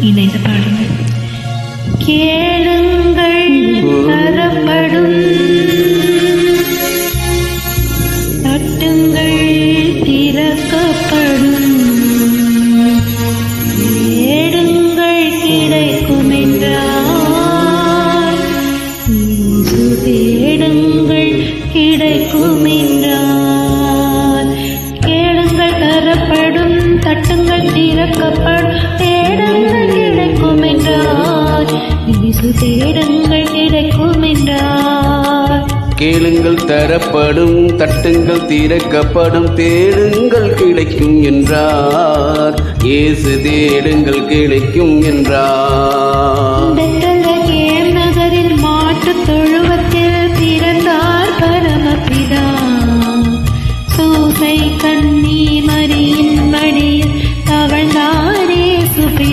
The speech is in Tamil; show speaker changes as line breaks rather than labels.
இணைந்து பாடுங்கள். கேளுங்கள் தரப்படும், தட்டுங்கள் திறக்கப்படும், தேடுங்கள் கிடைக்கும் என்றார். இயேசு தேடுங்கள் கிடைக்கும் என்றார். கேளுங்கள் தரப்படும், தட்டுங்கள் திறக்கப்படும், தேடுங்கள் கிடைக்கும் என்றார். இயேசு தேடுங்கள் கிடைக்கும் என்றார்.
கேளுங்கள் தரப்படும், தட்டுங்கள் திறக்கப்படும், தேடுங்கள் கிடைக்கும் என்றார். இயேசு தேடுங்கள் கிடைக்கும் என்றார்.